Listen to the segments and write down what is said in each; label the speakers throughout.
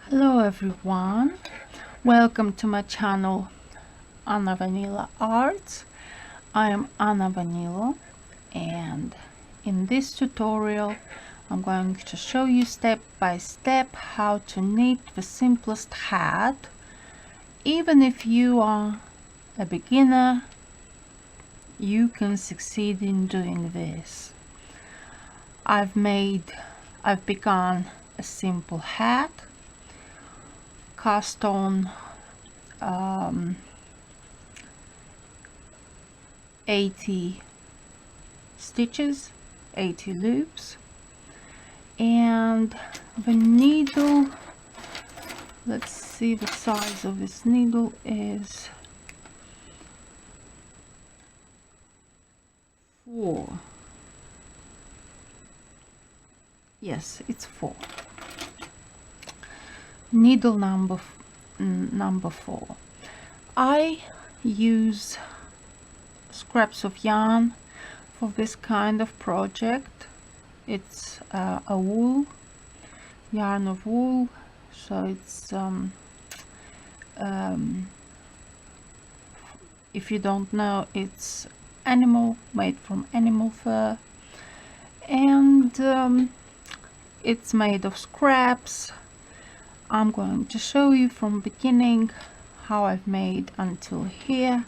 Speaker 1: Hello everyone, welcome to my channel Anna Vanila Arts. I am Anna Vanila, and in this tutorial I'm going to show you step by step how to knit the simplest hat. Even if you are a beginner, you can succeed in doing this. I've begun a simple hat, cast on 80 stitches, 80 loops, and the needle, let's see, the size of this needle is 4. Yes, it's 4. Needle number 4. I use scraps of yarn for this kind of project. It's a wool, yarn of wool, so it's if you don't know, it's made from animal fur, and it's made of scraps. I'm going to show you from beginning how I've made until here,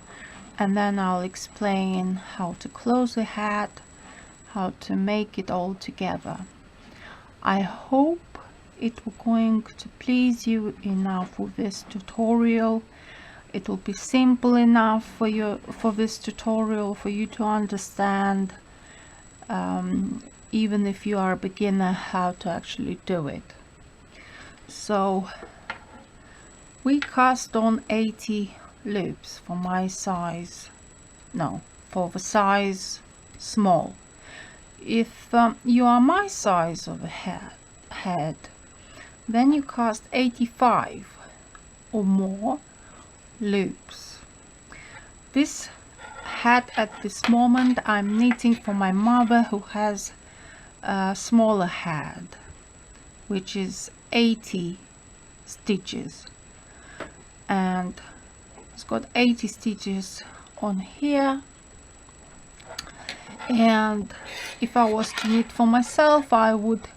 Speaker 1: and then I'll explain how to close the hat, how to make it all together. I hope it will going to please you enough with this tutorial. It will be simple enough for this tutorial for you to understand, even if you are a beginner, how to actually do it. So we cast on 80 loops for my size, for the size small. If you are my size of a head, then you cast 85 or more loops. This hat at this moment I'm knitting for my mother, who has a smaller head, which is 80 stitches, and it's got 80 stitches on here. And if I was to knit for myself, I would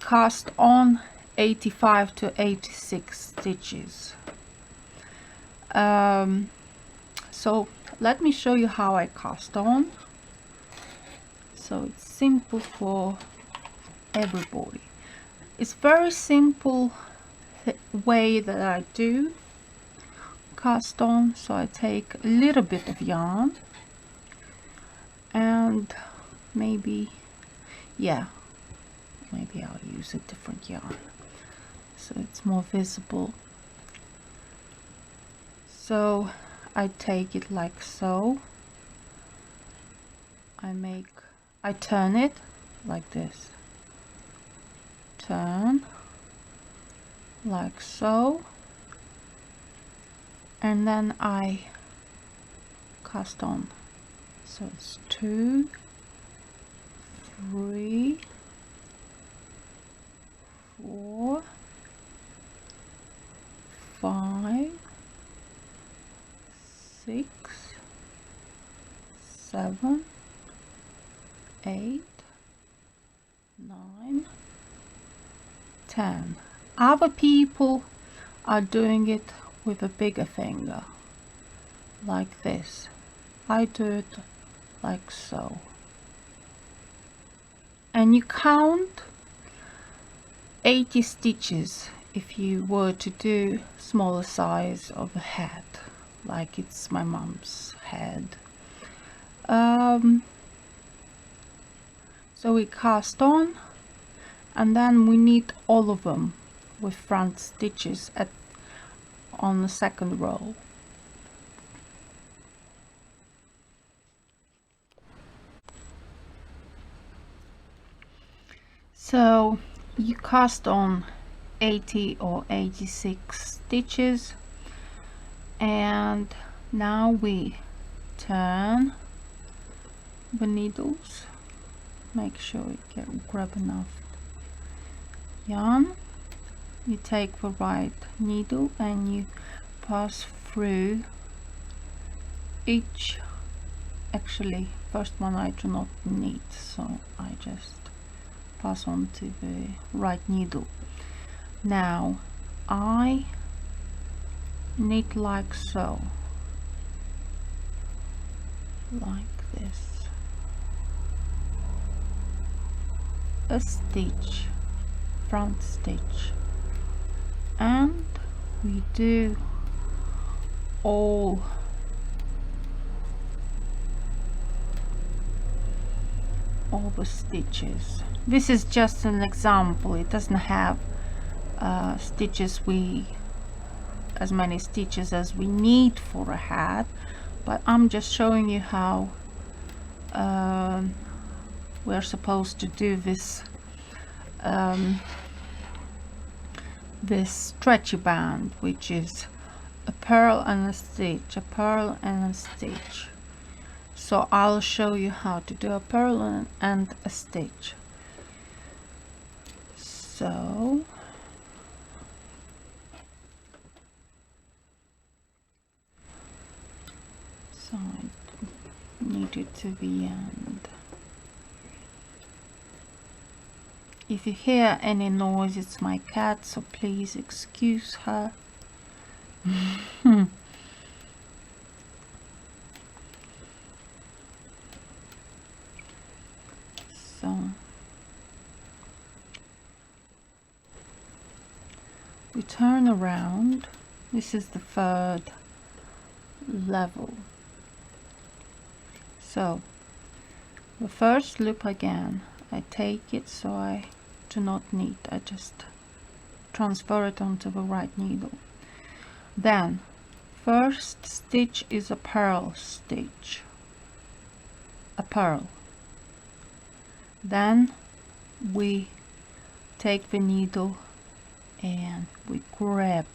Speaker 1: cast on 85 to 86 stitches. So let me show you how I cast on, so it's simple for everybody. It's very simple way that I do cast on. So I take a little bit of yarn, and maybe I'll use a different yarn so it's more visible. So I take it like so. I turn it like this, turn like so, and then I cast on. So it's 2, 3, 4, 5, 6, 7, 8, 9, 10. Other people are doing it with a bigger finger, like this. I do it like so. And you count 80 stitches if you were to do smaller size of a hat, like it's my mom's head. So we cast on, and then we knit all of them with front stitches on the second row. So you cast on 80 or 86 stitches, and now we turn the needles. Make sure you grab enough yarn. you take the right needle and you pass through each. Actually, first one I do not need, so I just pass on to the right needle. Now I knit like so, like this, a stitch, front stitch, and we do all the stitches. This is just an example, it doesn't have stitches as many stitches as we need for a hat, but I'm just showing you how we're supposed to do this this stretchy band, which is a purl and a stitch, a purl and a stitch. So I'll show you how to do a purl and a stitch. So I knit it to the end. If you hear any noise, it's my cat, so please excuse her. So we turn around. This is the third level. So the first loop again, I take it so I do not knit, I just transfer it onto the right needle. Then first stitch is a purl stitch, a purl. Then we take the needle and we grab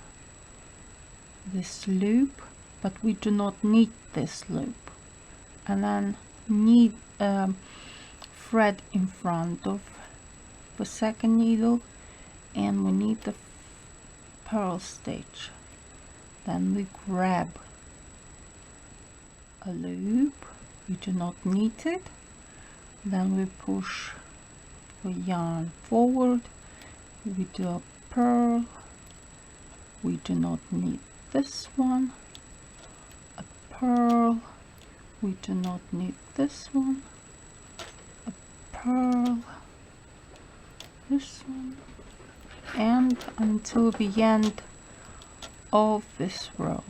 Speaker 1: this loop, but we do not knit this loop, and then knit thread in front of the second needle, and we knit the purl stitch. Then we grab a loop, we do not knit it, then we push the yarn forward, we do a purl, we do not knit this one, a purl, we do not knit this one, a purl, this one, and until the end of this row.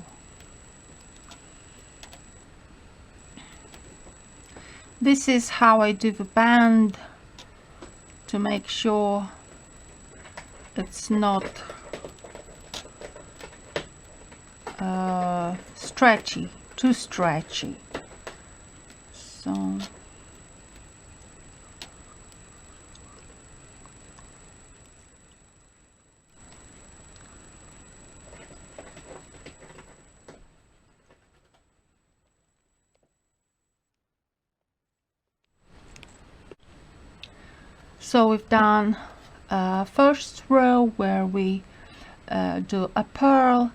Speaker 1: This is how I do the band, to make sure it's not stretchy, too stretchy. So we've done first row where we do a purl,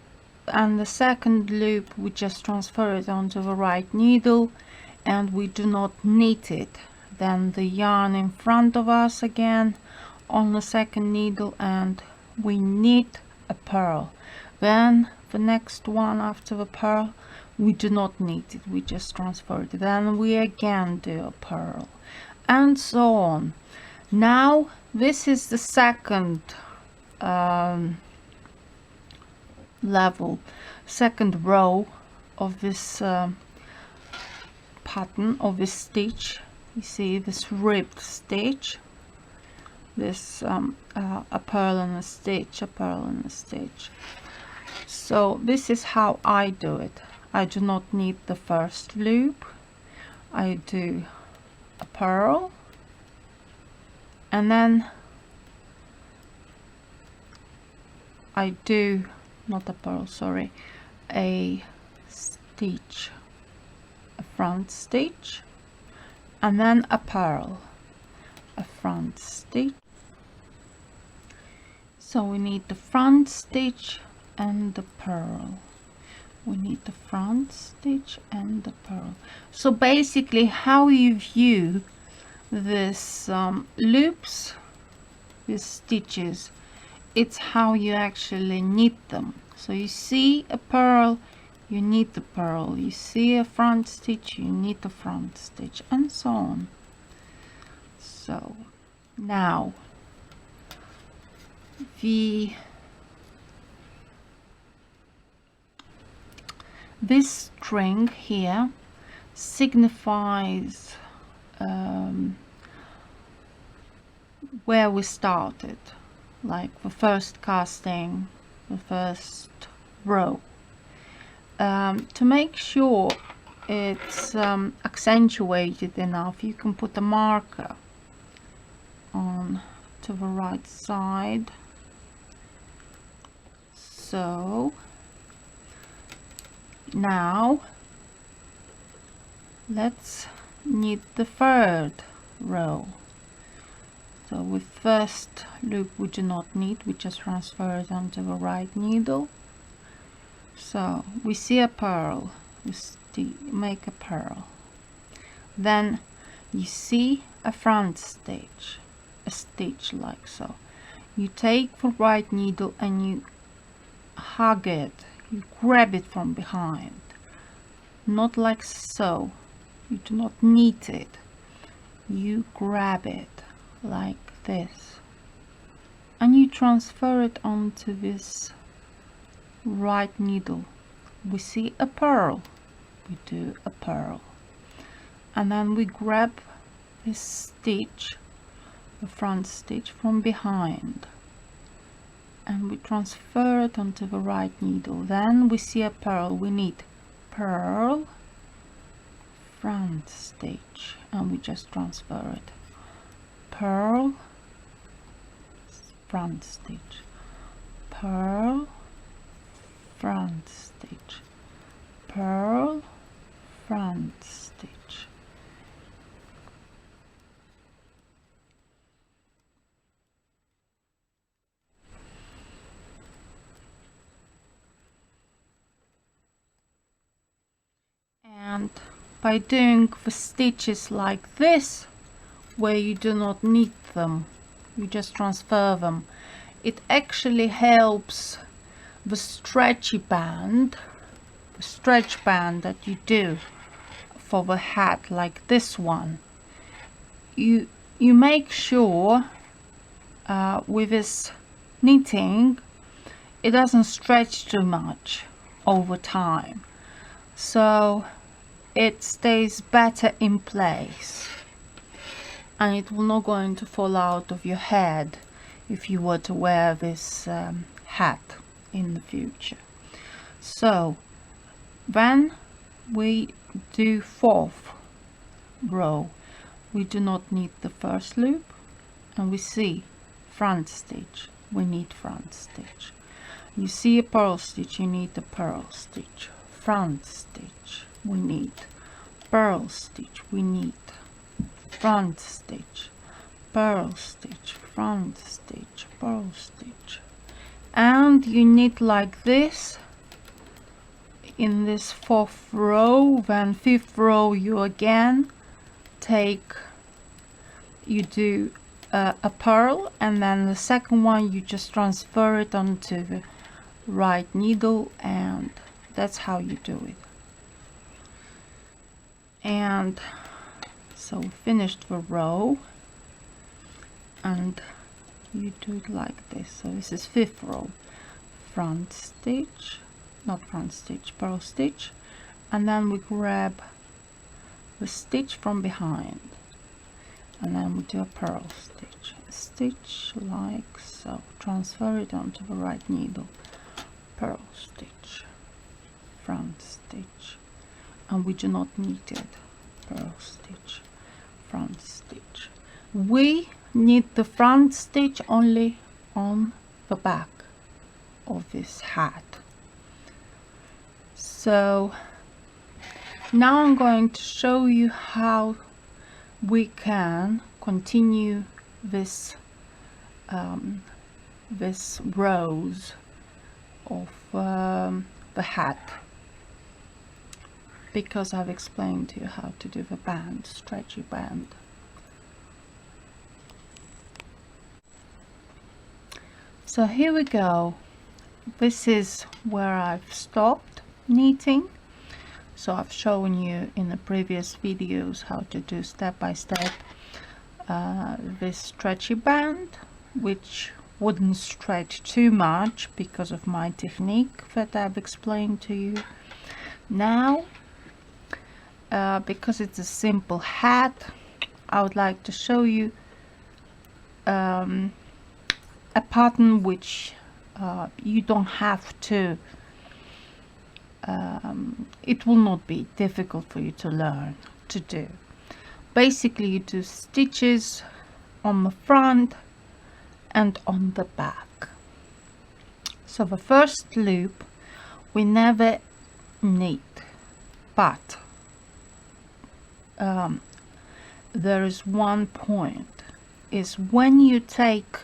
Speaker 1: and the second loop we just transfer it onto the right needle and we do not knit it. Then the yarn in front of us again on the second needle and we knit a purl. Then the next one after the purl we do not knit it, we just transfer it. Then we again do a purl, and so on. Now this is the second level, second row of this pattern, of this stitch. You see this ribbed stitch, this a purl and a stitch, a purl and a stitch. So this is how I do it. I do not knit the first loop, I do a purl, and then I do not a purl, sorry, a stitch, a front stitch, and then a purl, a front stitch. So we need the front stitch and the purl. We need the front stitch and the purl. So basically how you view this loops, these stitches, it's how you actually knit them. So you see a purl, you knit the purl, you see a front stitch, you knit the front stitch, and so on. So now this string here signifies where we started, like the first casting, the first row. To make sure it's accentuated enough, you can put a marker on to the right side. So now let's knit the third row. So with first loop we do not knit, we just transfer it onto the right needle. So we see a purl, we make a purl, then you see a front stitch, a stitch like so. You take the right needle and you hug it, you grab it from behind, not like so. You do not knit it, you grab it like this and you transfer it onto this right needle. We see a purl, we do a purl, and then we grab this stitch, the front stitch, from behind and we transfer it onto the right needle. Then we see a purl, we knit purl, front stitch, and we just transfer it, purl, front stitch, purl, front stitch, purl, front stitch. And by doing the stitches like this, where you do not knit them, you just transfer them, it actually helps the stretch band that you do for the hat, like this one. You make sure with this knitting it doesn't stretch too much over time, so it stays better in place and it will not going to fall out of your head if you were to wear this hat in the future. So when we do fourth row, we do not knit the first loop and we see front stitch, we knit front stitch. You see a purl stitch, you knit a purl stitch, front stitch, we knit, purl stitch, we knit, front stitch, purl stitch, front stitch, purl stitch, and you knit like this in this fourth row. Then fifth row you again you do a purl, and then the second one you just transfer it onto the right needle, and that's how you do it. And so finished the row and you do it like this. So this is fifth row, front stitch, not front stitch, purl stitch, and then we grab the stitch from behind and then we do a purl stitch, stitch like so, transfer it onto the right needle, purl stitch, front stitch, and we do not knit it, purl stitch, front stitch. We knit the front stitch only on the back of this hat. So now I'm going to show you how we can continue this this rows of the hat, because I've explained to you how to do the band, stretchy band. So here we go. This is where I've stopped knitting. So I've shown you in the previous videos how to do step by step this stretchy band, which wouldn't stretch too much because of my technique that I've explained to you. Now, because it's a simple hat, I would like to show you a pattern which you don't have to, it will not be difficult for you to learn to do. Basically, you do stitches on the front and on the back. So the first loop we never knit, but there is one point, is when you take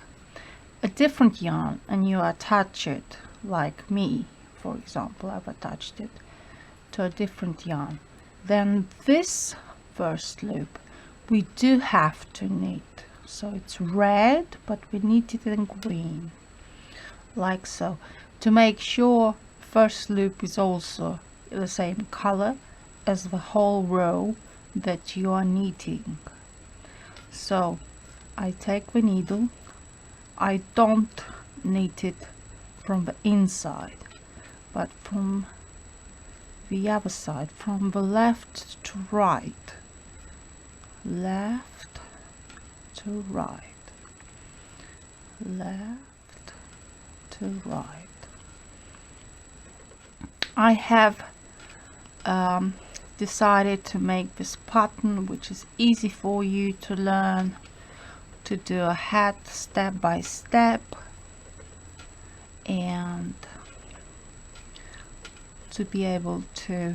Speaker 1: a different yarn and you attach it, like me for example, I've attached it to a different yarn, then this first loop we do have to knit. So it's red, but we knit it in green, like so, to make sure first loop is also the same color as the whole row that you are knitting. So I take the needle, I don't knit it from the inside, but from the other side, from the left to right, left to right, left to right. I have decided to make this pattern, which is easy for you to learn to do a hat step by step, and to be able to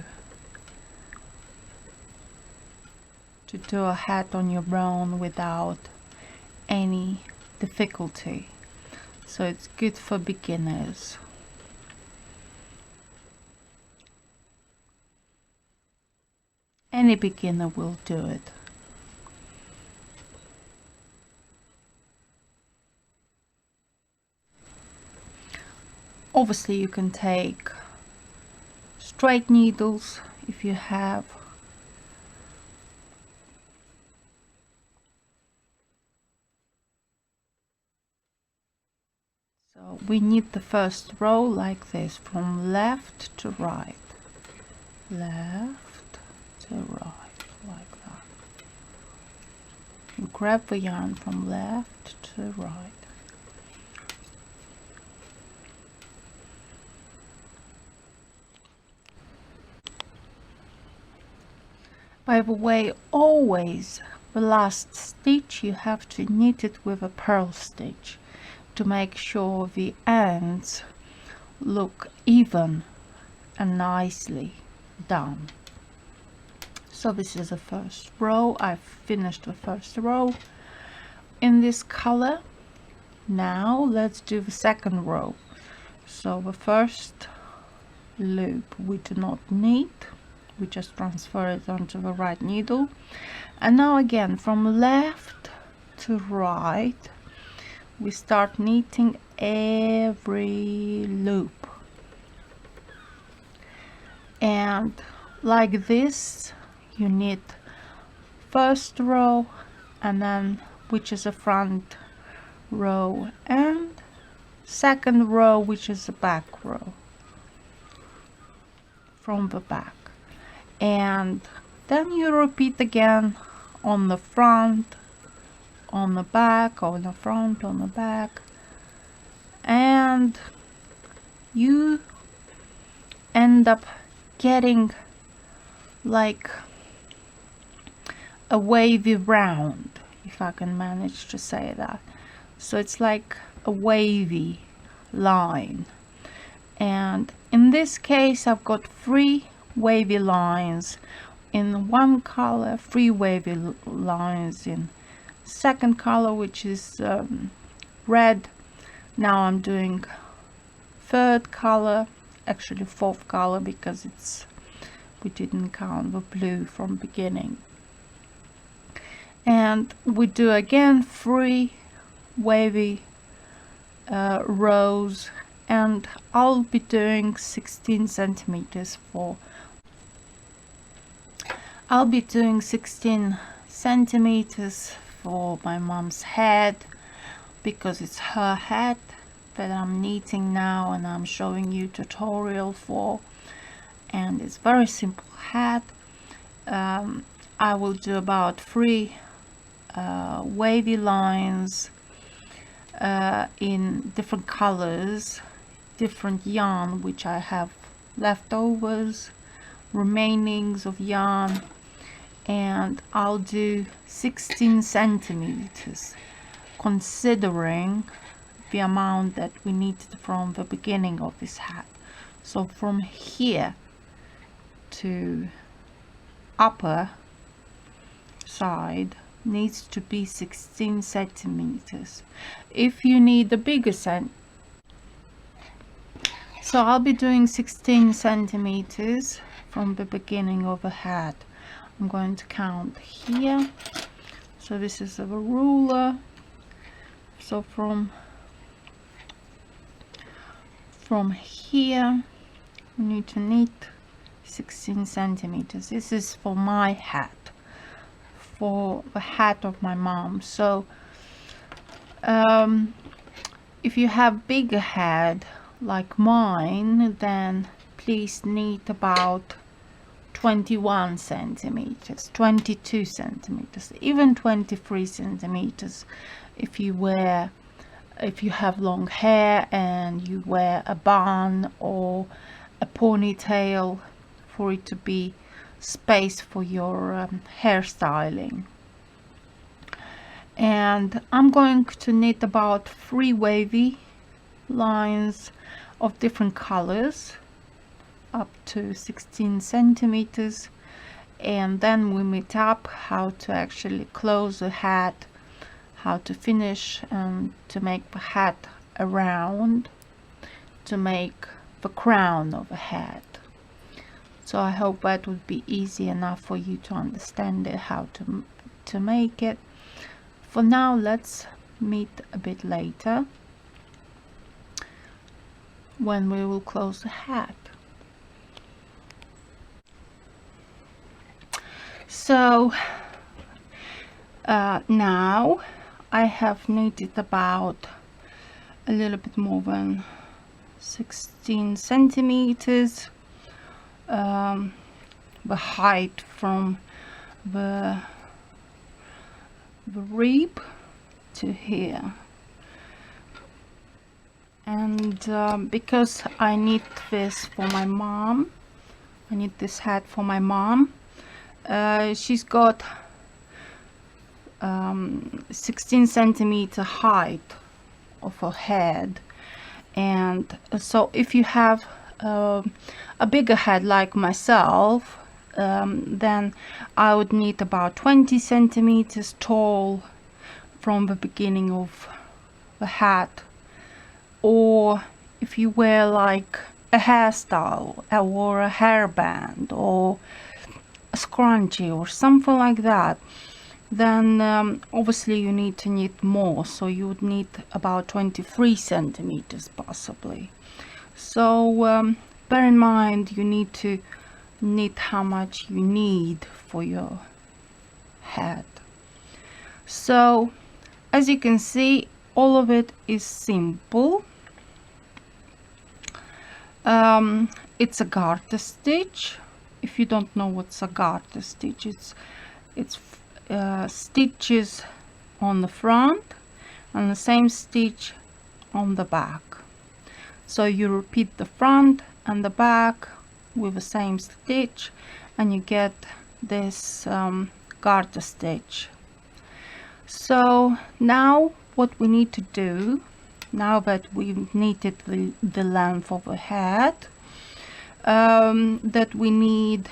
Speaker 1: do a hat on your own without any difficulty. So it's good for beginners. Any beginner will do it. Obviously you can take straight needles if you have. So we knit the first row like this, from left to right, left to right, like that. You grab the yarn from left to right. By the way, always the last stitch you have to knit it with a purl stitch to make sure the ends look even and nicely done. So this is the first row. I've finished the first row in this color. Now let's do the second row. So the first loop we do not knit, we just transfer it onto the right needle, and now again from left to right we start knitting every loop, and like this you knit first row, and then which is a front row, and second row which is a back row from the back, and then you repeat again on the front, on the back, on the front, on the back, and you end up getting like a wavy round, if I can manage to say that. So it's like a wavy line, and in this case I've got 3 wavy lines in one color, 3 wavy lines in second color, which is red, Now I'm doing third color, actually fourth color, because we didn't count the blue from beginning. And we do again 3 wavy rows, and I'll be doing 16 centimeters for my mom's head, because it's her head that I'm knitting now and I'm showing you tutorial for, and it's very simple hat. I will do about 3 wavy lines in different colors, different yarn which I have leftovers, remainings of yarn, and I'll do 16 centimeters, considering the amount that we needed from the beginning of this hat. So from here to upper side needs to be 16 centimeters. If you need a bigger so I'll be doing 16 centimeters from the beginning of the hat. I'm going to count here. So this is a ruler. So from here we need to knit 16 centimeters. This is for my hat, for the hat of my mom. So if you have bigger head like mine, then please knit about 21 centimeters, 22 centimeters, even 23 centimeters if you have long hair and you wear a bun or a ponytail, for it to be space for your hairstyling. And I'm going to knit about 3 wavy lines of different colors up to 16 centimeters, and then we meet up how to actually close the hat, how to finish, and to make the hat around, to make the crown of a hat. So I hope that would be easy enough for you to understand it, how to make it. For now, let's meet a bit later when we will close the hat. So now I have knitted about a little bit more than 16 centimeters, the height from the rib to here. And because I knit this for my mom, I knit this hat for my mom. She's got 16 centimeter height of her head, and so if you have a bigger head like myself, then I would knit about 20 centimeters tall from the beginning of the hat. Or if you wear like a hairstyle or a hairband or a scrunchie or something like that, then obviously you need to knit more, so you would need about 23 centimeters possibly. So bear in mind, you need to knit how much you need for your hat. So as you can see, all of it is simple. It's a garter stitch. If you don't know what's a garter stitch, it's stitches on the front and the same stitch on the back. So you repeat the front and the back with the same stitch and you get this garter stitch. So now what we need to do, now that we've knitted the length of a hat, that we need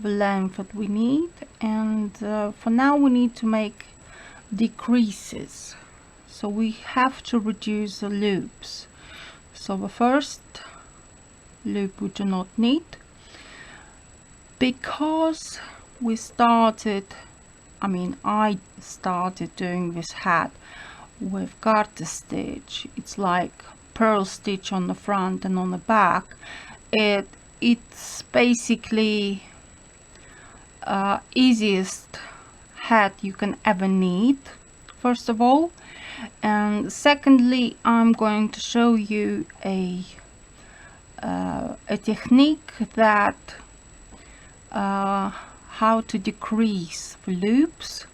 Speaker 1: the length that we need, and for now we need to make decreases. so we have to reduce the loops. So the first loop we do not need, because we started, I started doing this hat with garter stitch. It's like purl stitch on the front and on the back. It's basically easiest hat you can ever need, first of all, and secondly I'm going to show you a technique that how to decrease the loops,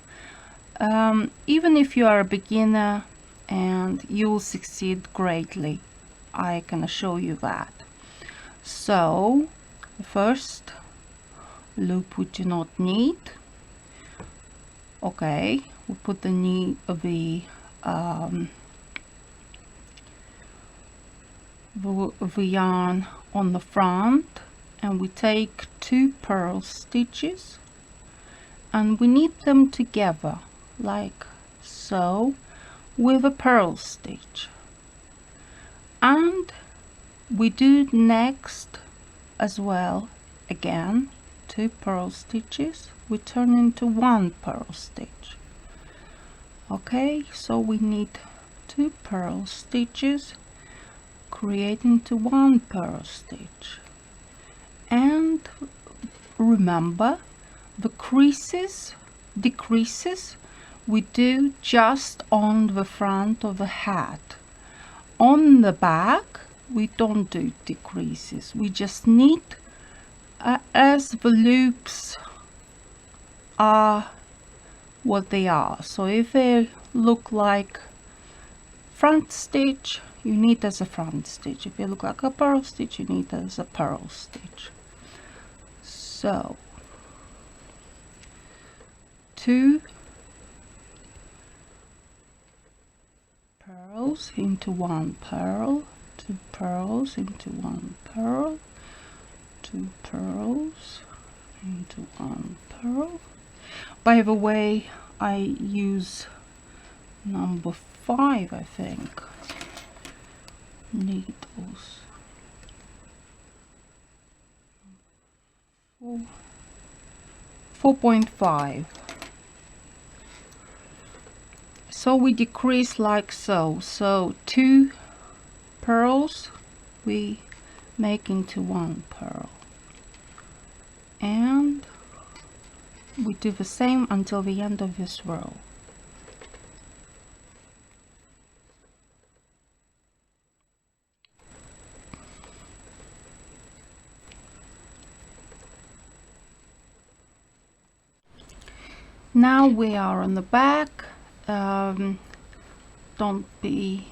Speaker 1: even if you are a beginner, and you'll succeed greatly. I can assure you that. So the first loop we do not need. Okay, we put the yarn on the front, and we take 2 purl stitches and we knit them together like so with a purl stitch, and we do next as well, again 2 purl stitches, we turn into 1 purl stitch. Okay, so we need 2 purl stitches, create into 1 purl stitch, and remember the decreases we do just on the front of the hat. On the back we don't do decreases, we just knit as the loops are what they are. So if they look like front stitch, you knit as a front stitch. If they look like a purl stitch, you knit as a purl stitch. So 2 purls into 1 purl, 2 purls into 1 purl, 2 purls into 1 purl. By the way, I use number 5, I think, needles. 4.5. So we decrease like so. So 2 purls we make into 1 purl, and we do the same until the end of this row. Now we are on the back. Don't be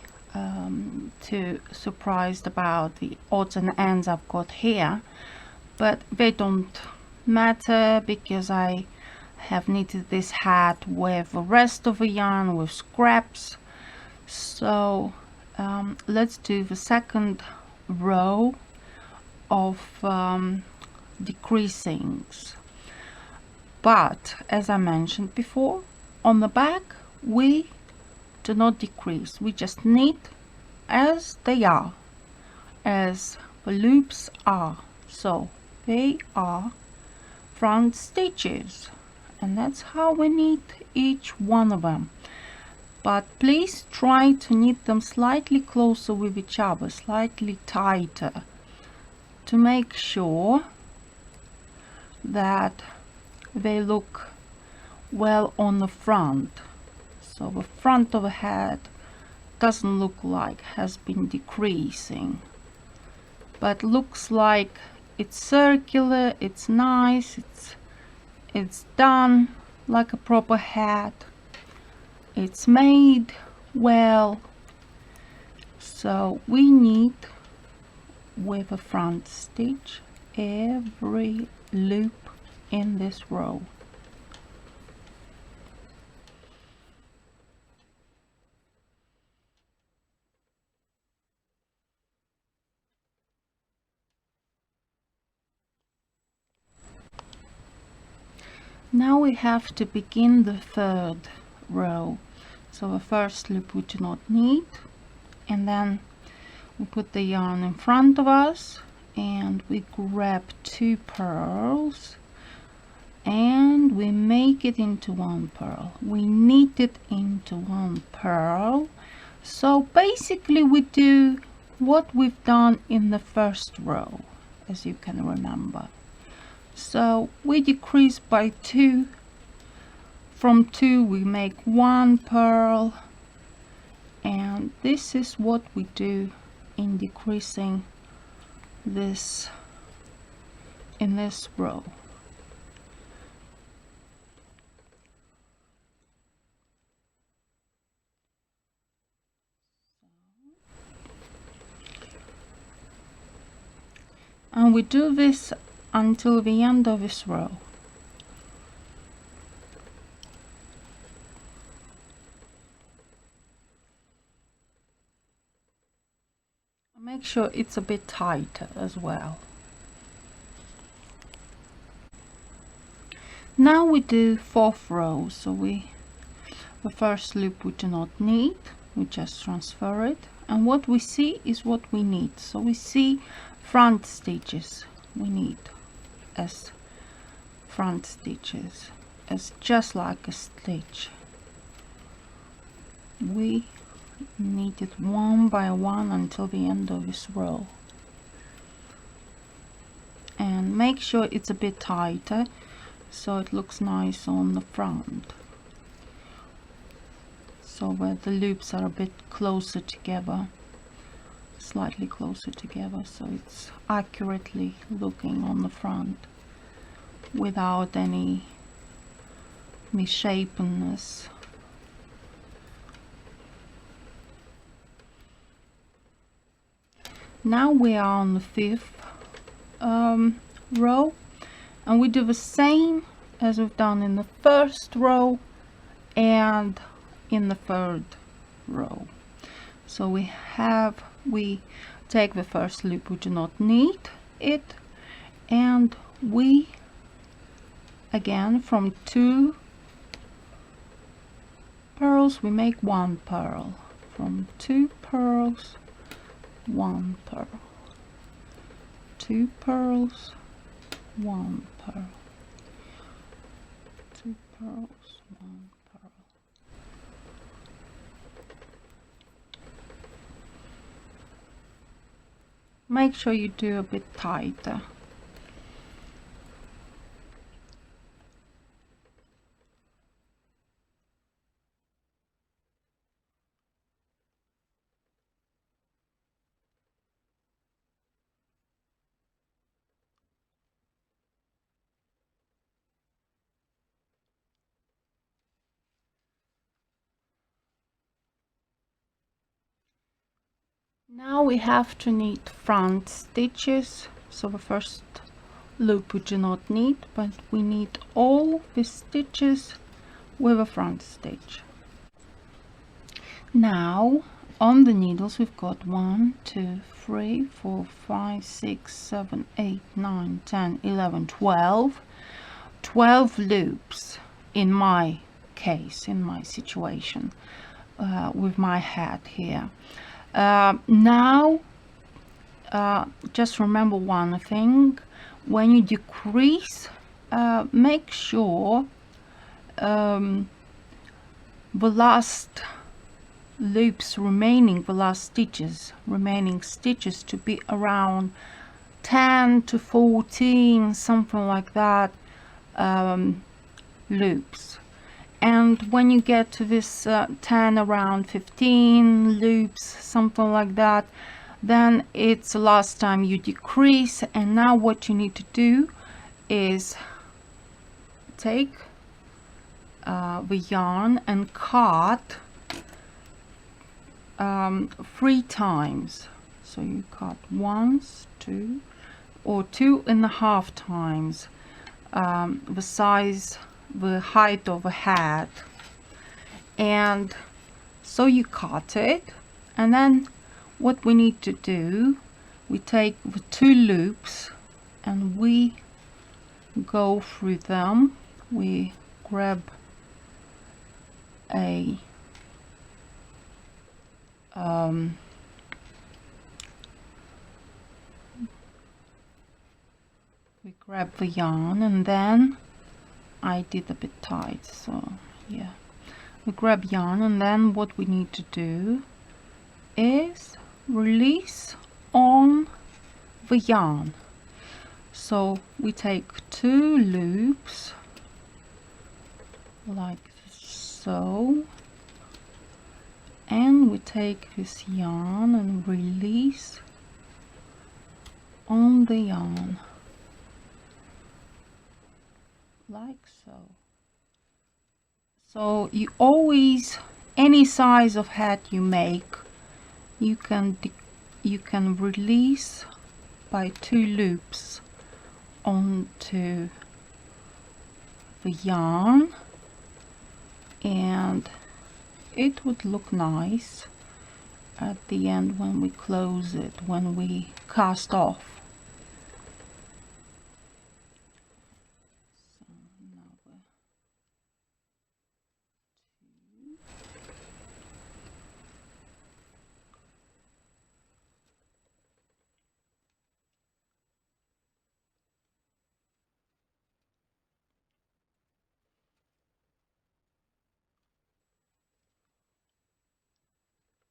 Speaker 1: too surprised about the odds and ends I've got here, but they don't matter because I have knitted this hat with the rest of the yarn with scraps. So let's do the second row of decreasings. But as I mentioned before, on the back we do not decrease, we just knit as they are, as the loops are. So they are front stitches, and that's how we knit each one of them. But please try to knit them slightly closer with each other, slightly tighter, to make sure that they look well on the front. So the front of the hat doesn't look like has been decreasing, but looks like it's circular, it's nice, it's done like a proper hat, it's made well. So we knit with a front stitch every loop in this row. Now we have to begin the third row. So the first loop we do not need, and then we put the yarn in front of us and we grab 2 pearls and we make it into 1 pearl. We knit it into 1 pearl. So basically we do what we've done in the first row, as you can remember. So we decrease by 2. From 2 we make 1 pearl, and this is what we do in decreasing this in this row. And we do this until the end of this row. Make sure it's a bit tighter as well. Now we do 4th row. So the first loop we do not need, we just transfer it, and what we see is what we need. So we see front stitches we need as front stitches, as just like a stitch. We knit it 1 by 1 until the end of this row, and make sure it's a bit tighter so it looks nice on the front, so where the loops are a bit closer together, slightly closer together, so it's accurately looking on the front without any misshapenness. Now we are on the 5th row, and we do the same as we've done in the first row and in the 3rd row. So we take the first loop, we do not need it, and we again from 2 pearls we make 1 pearl. From 2 pearls 1 pearl, 2 pearls 1 pearl, 2 pearls 1 pearl. Make sure you do a bit tighter. Now we have to knit front stitches. So the first loop we do not need, but we need all the stitches with a front stitch. Now on the needles we've got 1, 2, 3, 4, 5, 6, 7, 8, 9, 10, 11, 12 loops in my case, in my situation, with my hat here. Now just remember one thing: when you decrease, make sure the last loops remaining, the last remaining stitches to be around 10 to 14, something like that, loops. And when you get to this 10, around 15 loops, something like that, then it's the last time you decrease. And now what you need to do is take the yarn and cut 3 times. So you cut once, 2, or 2.5 times the size, the height of a hat. And so you cut it, and then what we need to do, we take the 2 loops and we go through them. We grab a we grab the yarn, and then I did a bit tight, so yeah, we grab yarn, and then what we need to do is release on the yarn. So we take 2 loops like so, and we take this yarn and release on the yarn like so. So you always, any size of hat you make, you can release by 2 loops onto the yarn, and it would look nice at the end when we close it, when we cast off.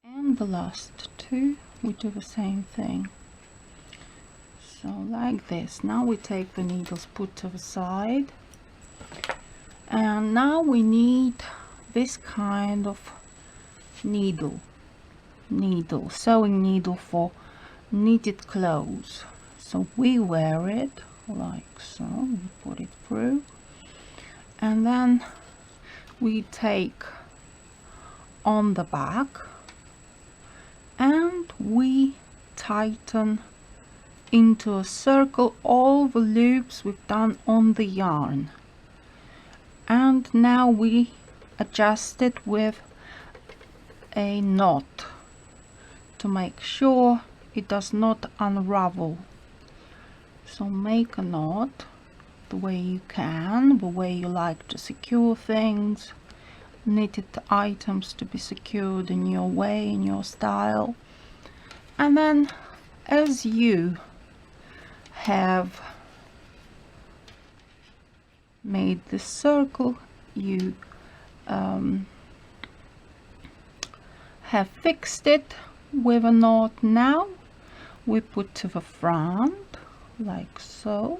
Speaker 1: And the last 2 we do the same thing, so like this. Now we take the needles, put to the side, and now we need this kind of needle, sewing needle for knitted clothes. So we wear it like so, we put it through, and then we take on the back and we tighten into a circle all the loops we've done on the yarn, and now we adjust it with a knot to make sure it does not unravel. So make a knot the way you can, the way you like to secure things, knitted items to be secured in your way, in your style. And then as you have made this circle, you have fixed it with a knot. Now we put to the front like so,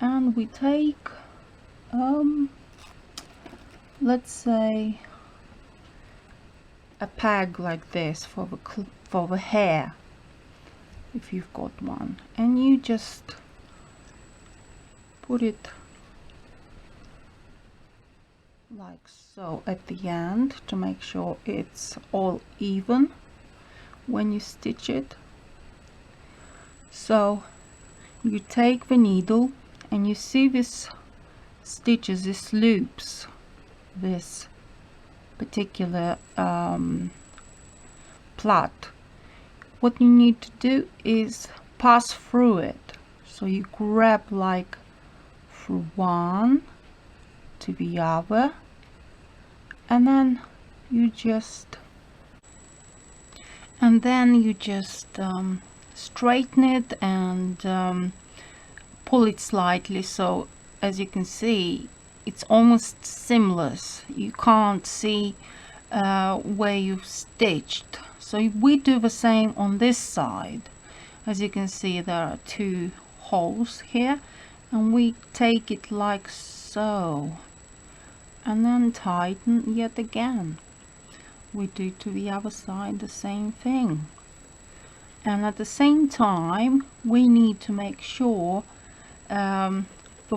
Speaker 1: and we take let's say a peg like this for the hair, if you've got one, and you just put it like so at the end to make sure it's all even when you stitch it. So you take the needle and you see this stitches, this loops, this particular plait. What you need to do is pass through it. So you grab like through one to the other, and then you just straighten it and pull it slightly, so as you can see it's almost seamless. You can't see where you've stitched. So we do the same on this side. As you can see, there are 2 holes here, and we take it like so and then tighten yet again. We do to the other side the same thing, and at the same time we need to make sure the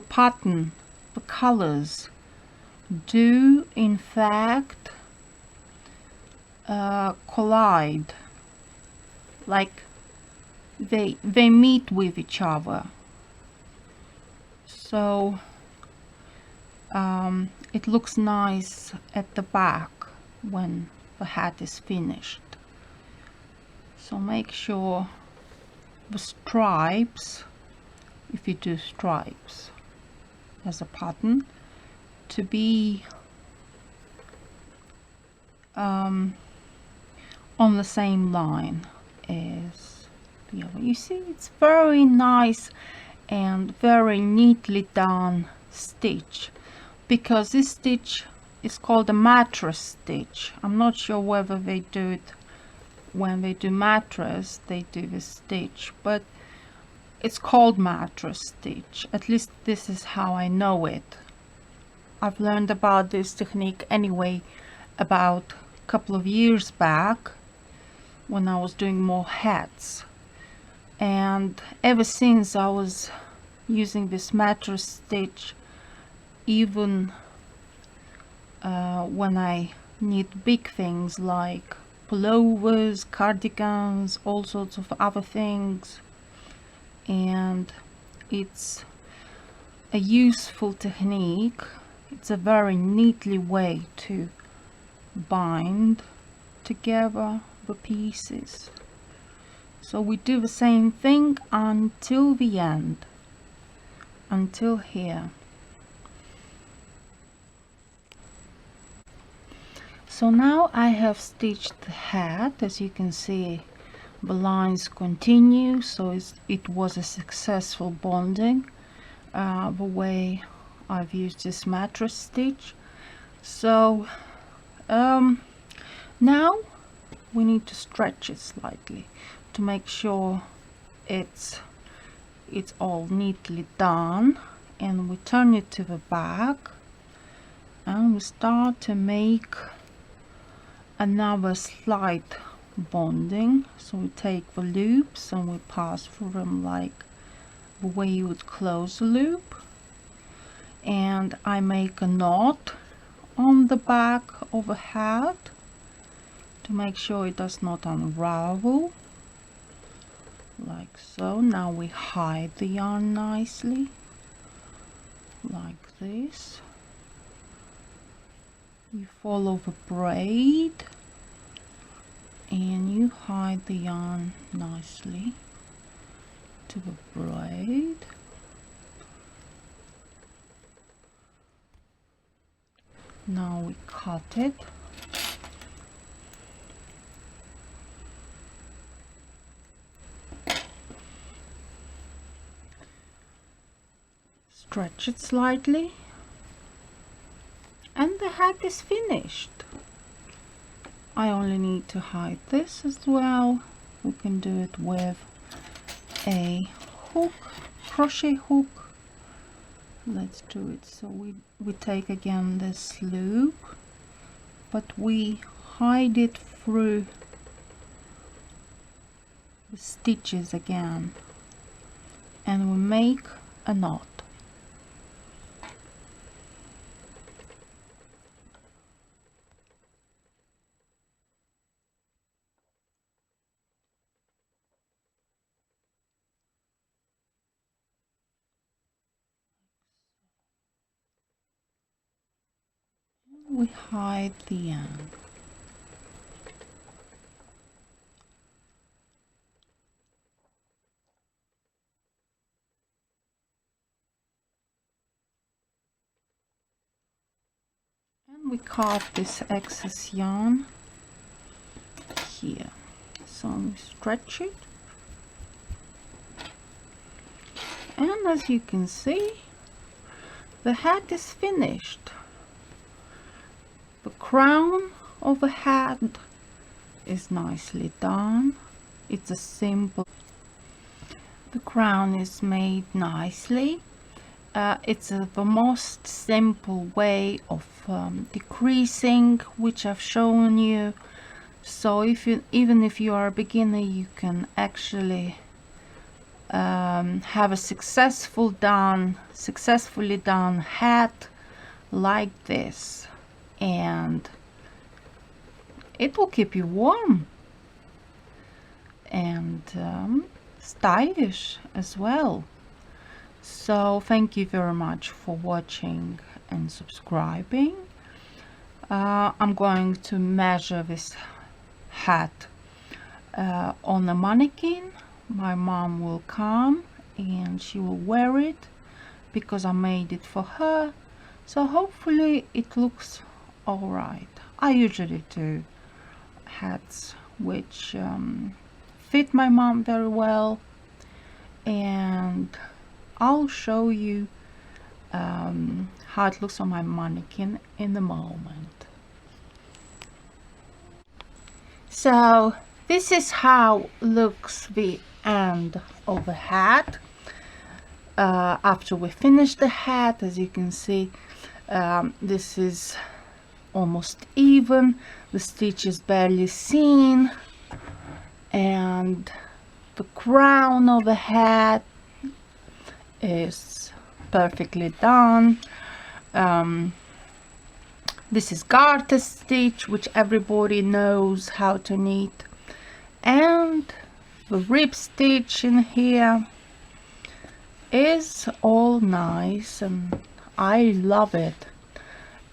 Speaker 1: pattern, the colors do in fact collide, like they meet with each other. So it looks nice at the back when the hat is finished. So make sure the stripes, if you do stripes as a pattern, to be on the same line as the other. You see, it's very nice and very neatly done stitch, because this stitch is called a mattress stitch. I'm not sure whether they do it when they do mattress, they do this stitch, but it's called mattress stitch. At least this is how I know it. I've learned about this technique anyway about a couple of years back when I was doing more hats, and ever since I was using this mattress stitch, even when I knit big things like pullovers, cardigans, all sorts of other things. And it's a useful technique. It's a very neatly way to bind together the pieces. So we do the same thing until the end, until here. So now I have stitched the hat. As you can see, the lines continue, so it was a successful bonding the way I've used this mattress stitch. So now we need to stretch it slightly to make sure it's all neatly done, and we turn it to the back and we start to make another slight bonding. So we take the loops and we pass through them like the way you would close a loop, and I make a knot on the back of a hat to make sure it does not unravel, like so. Now we hide the yarn nicely like this. You follow the braid and you hide the yarn nicely to the braid. Now we cut it. Stretch it slightly, and the hat is finished. I only need to hide this as well. We can do it with a hook, crochet hook. Let's do it. So we take again this loop, but we hide it through the stitches again, and we make a knot. We hide the end. And we cut this excess yarn here. So we stretch it. And as you can see, the hat is finished. The crown of the hat is nicely done. It's a simple. The crown is made nicely. It's the most simple way of decreasing, which I've shown you. So even if you are a beginner, you can actually have a successfully done hat like this, and it will keep you warm and stylish as well. So thank you very much for watching and subscribing. I'm going to measure this hat on a mannequin. My mom will come and she will wear it because I made it for her. So hopefully it looks all right. I usually do hats which fit my mom very well, and I'll show you how it looks on my mannequin in the moment. So this is how looks the end of the hat. After we finish the hat, as you can see, this is almost even, the stitch is barely seen, and the crown of the hat is perfectly done. This is garter stitch, which everybody knows how to knit, and the rib stitch in here is all nice and I love it.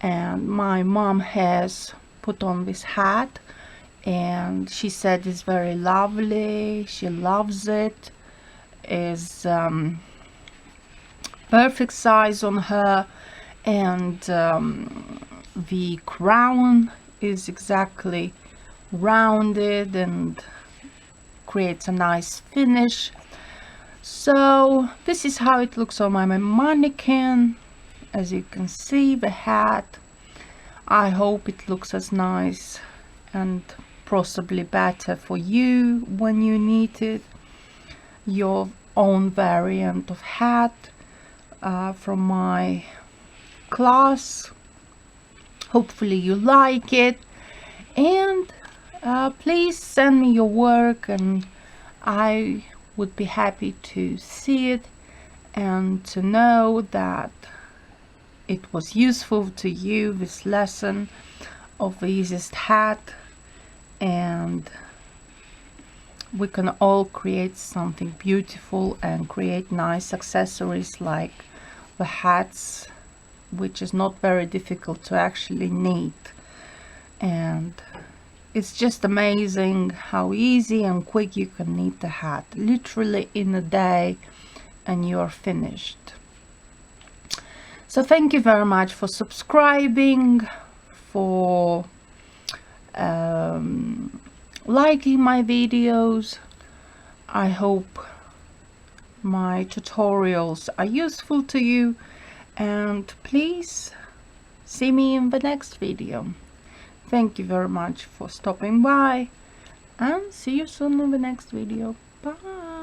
Speaker 1: And my mom has put on this hat and she said it's very lovely, she loves it, is perfect size on her, and the crown is exactly rounded and creates a nice finish. So this is how it looks on my mannequin. As you can see, the hat, I hope it looks as nice and possibly better for you when you knit your own variant of hat from my class. Hopefully you like it, and please send me your work and I would be happy to see it and to know that it was useful to you, this lesson of the easiest hat, and we can all create something beautiful and create nice accessories like the hats, which is not very difficult to actually knit. And it's just amazing how easy and quick you can knit a hat, literally in a day, and you're finished. So thank you very much for subscribing, for liking my videos. I hope my tutorials are useful to you, and please see me in the next video. Thank you very much for stopping by, and see you soon in the next video. Bye.